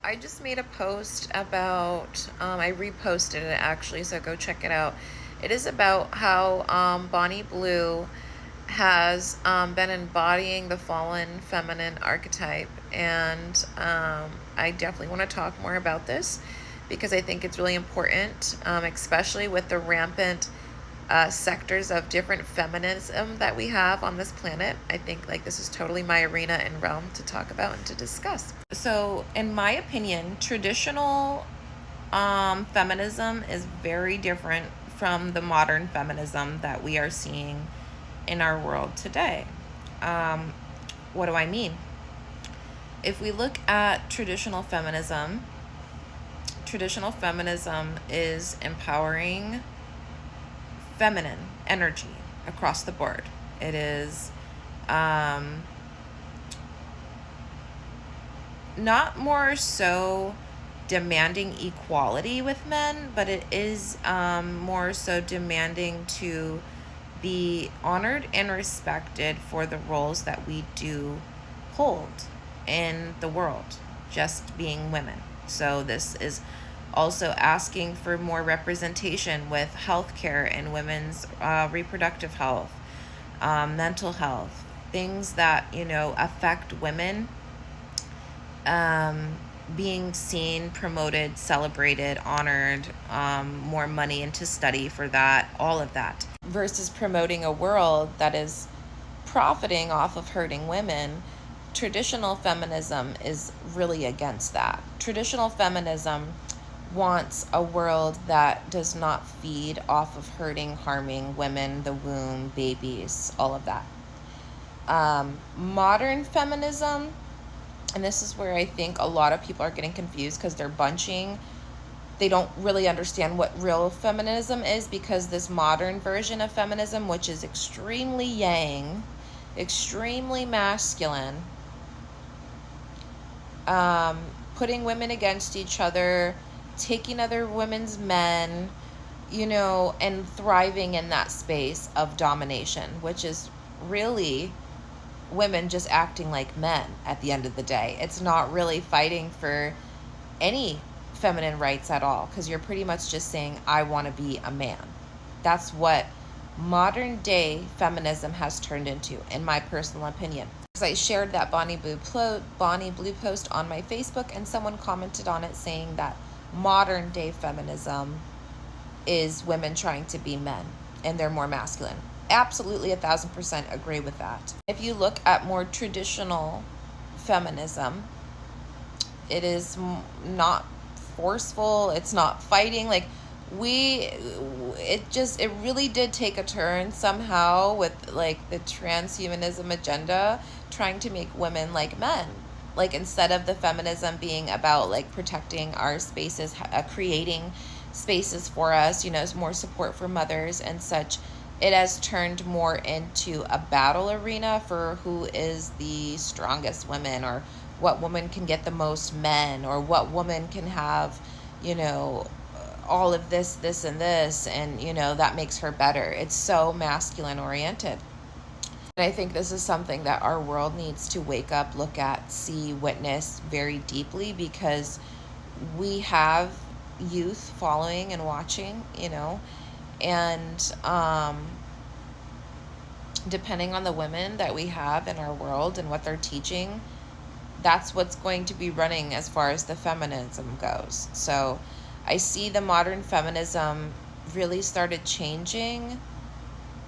I just made a post about, I reposted it actually, so go check it out. It is about how Bonnie Blue has been embodying the fallen feminine archetype. And I definitely want to talk more about this because I think it's really important, especially with the rampant sectors of different feminism that we have on this planet. I think like this is totally my arena and realm to talk about and to discuss. So, in my opinion, traditional feminism is very different from the modern feminism that we are seeing in our world today. What do I mean? If we look at traditional feminism is empowering feminine energy across the board. It is not more so demanding equality with men, but it is more so demanding to be honored and respected for the roles that we do hold in the world, just being women. So this is also asking for more representation with healthcare and women's reproductive health, mental health, things that, affect women, being seen, promoted, celebrated, honored, more money into study for that, all of that, versus promoting a world that is profiting off of hurting women. Traditional feminism is really against that. Traditional feminism wants a world that does not feed off of hurting, harming women, the womb, babies, all of that. Modern feminism, and this is where I think a lot of people are getting confused because they're bunching. They don't really understand what real feminism is, because this modern version of feminism, which is extremely yang, extremely masculine, putting women against each other, taking other women's men, and thriving in that space of domination, which is really women just acting like men at the end of the day. It's not really fighting for any feminine rights at all, because you're pretty much just saying, I want to be a man. That's what modern day feminism has turned into, in my personal opinion. Because I shared that Bonnie Blue post on my Facebook, and someone commented on it saying that modern day feminism is women trying to be men and they're more masculine. Absolutely 1,000% agree with that. If you look at more traditional feminism, it is not forceful, it's not fighting. Like it really did take a turn somehow with like the transhumanism agenda trying to make women like men. Like, instead of the feminism being about like protecting our spaces, creating spaces for us, more support for mothers and such, it has turned more into a battle arena for who is the strongest woman, or what woman can get the most men, or what woman can have, all of this, and this, and, that makes her better. It's so masculine oriented. And I think this is something that our world needs to wake up, look at, see, witness very deeply, because we have youth following and watching, and depending on the women that we have in our world and what they're teaching, that's what's going to be running as far as the feminism goes. So I see the modern feminism really started changing,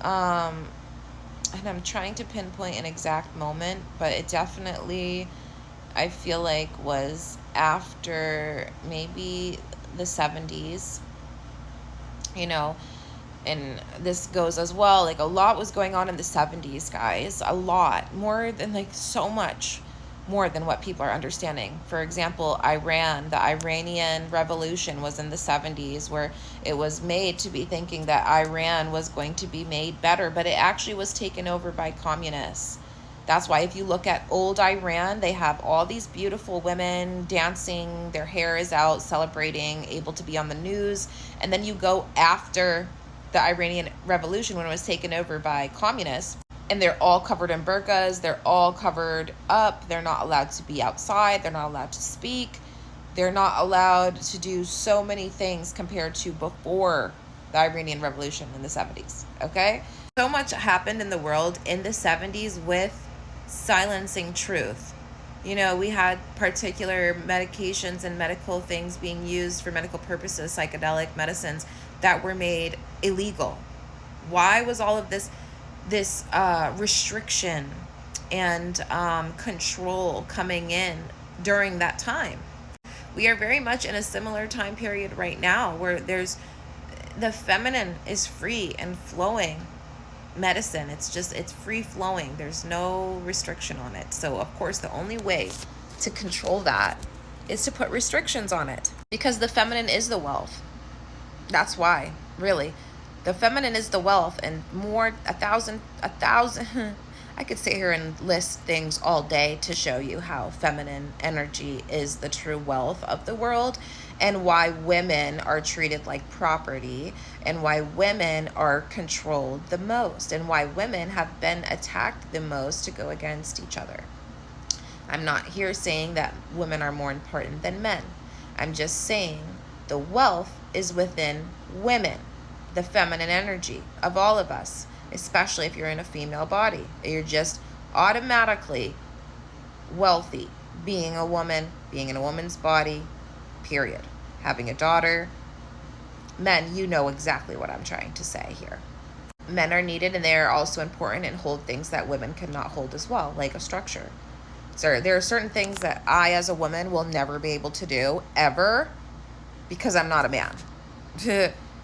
and I'm trying to pinpoint an exact moment, but it definitely, I feel like, was after maybe the 70s, and this goes as well. Like, a lot was going on in the 70s, guys. A lot. More than, like, so much more than what people are understanding. For example, the Iranian Revolution was in the 70s, where it was made to be thinking that Iran was going to be made better, but it actually was taken over by communists. That's why if you look at old Iran, they have all these beautiful women dancing, their hair is out, celebrating, able to be on the news. And then you go after the Iranian Revolution, when it was taken over by communists, and they're all covered in burqas, they're all covered up, they're not allowed to be outside, they're not allowed to speak. They're not allowed to do so many things compared to before the Iranian Revolution in the 70s, okay? So much happened in the world in the 70s with silencing truth. You know, we had particular medications and medical things being used for medical purposes, psychedelic medicines that were made illegal. Why was all of this restriction and control coming in during that time? We are very much in a similar time period right now where the feminine is free and flowing medicine. It's free flowing. There's no restriction on it. So of course the only way to control that is to put restrictions on it, because the feminine is the wealth. That's why, really. The feminine is the wealth, and more, a thousand I could sit here and list things all day to show you how feminine energy is the true wealth of the world, and why women are treated like property, and why women are controlled the most, and why women have been attacked the most to go against each other. I'm not here saying that women are more important than men. I'm just saying the wealth is within women, the feminine energy of all of us, especially if you're in a female body. You're just automatically wealthy being a woman, being in a woman's body, period. Having a daughter. Men, you know exactly what I'm trying to say here. Men are needed, and they are also important and hold things that women cannot hold as well, like a structure. So there are certain things that I, as a woman, will never be able to do, ever, because I'm not a man.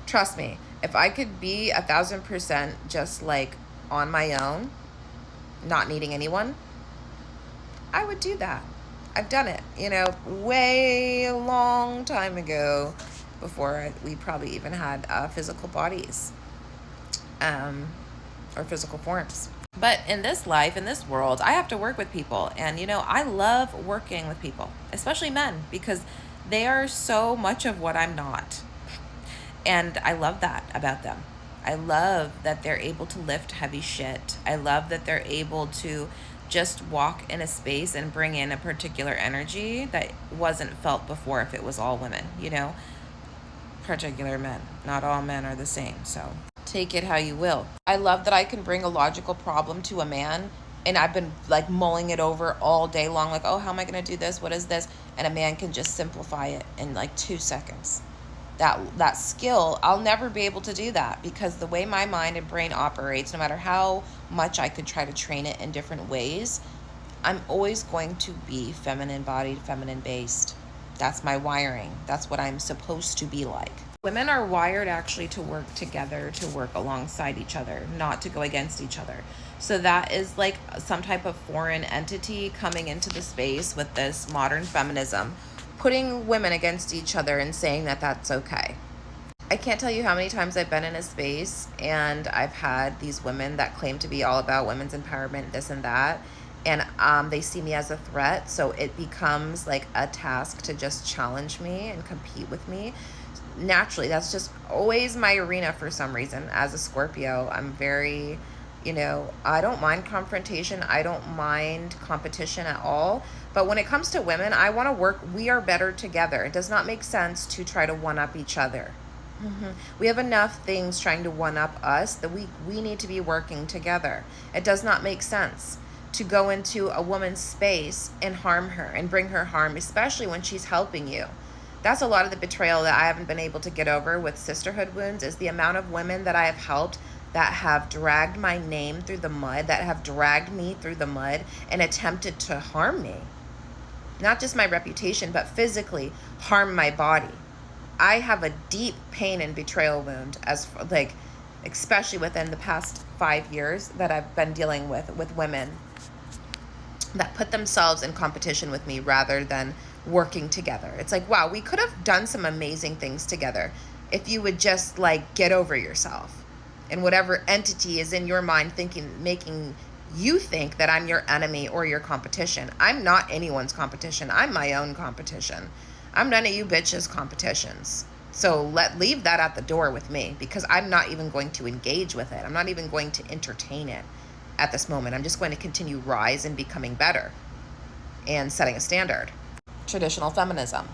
Trust me, if I could be 1,000% just like on my own, not needing anyone, I would do that. I've done it, way a long time ago, before we probably even had physical bodies, or physical forms. But in this life, in this world, I have to work with people. And, I love working with people, especially men, because they are so much of what I'm not. And I love that about them. I love that they're able to lift heavy shit. I love that they're able to just walk in a space and bring in a particular energy that wasn't felt before if it was all women, particular men. Not all men are the same, so take it how you will. I love that I can bring a logical problem to a man, and I've been like mulling it over all day long, like, oh, how am I going to do this? What is this? And a man can just simplify it in like 2 seconds. That skill, I'll never be able to do that, because the way my mind and brain operates, no matter how much I could try to train it in different ways, I'm always going to be feminine bodied, feminine based. That's my wiring. That's what I'm supposed to be like. Women are wired actually to work together, to work alongside each other, not to go against each other. So that is like some type of foreign entity coming into the space with this modern feminism, putting women against each other and saying that that's okay. I can't tell you how many times I've been in a space and I've had these women that claim to be all about women's empowerment, this and that, and they see me as a threat, so it becomes like a task to just challenge me and compete with me. Naturally, that's just always my arena for some reason. As a Scorpio, I'm very, I don't mind confrontation. I don't mind competition at all. But when it comes to women, I want to work. We are better together. It does not make sense to try to one-up each other. We have enough things trying to one-up us that we need to be working together. It does not make sense to go into a woman's space and harm her and bring her harm, especially when she's helping you. That's a lot of the betrayal that I haven't been able to get over with sisterhood wounds, is the amount of women that I have helped that have dragged my name through the mud, that have dragged me through the mud and attempted to harm me. Not just my reputation, but physically harm my body. I have a deep pain and betrayal wound, especially within the past 5 years that I've been dealing with women that put themselves in competition with me rather than working together. It's like, wow, we could have done some amazing things together if you would just get over yourself and whatever entity is in your mind making you think that I'm your enemy or your competition. I'm not anyone's competition. I'm my own competition. I'm none of you bitches' competitions. So leave that at the door with me, because I'm not even going to engage with it. I'm not even going to entertain it at this moment. I'm just going to continue rise and becoming better and setting a standard. Traditional feminism.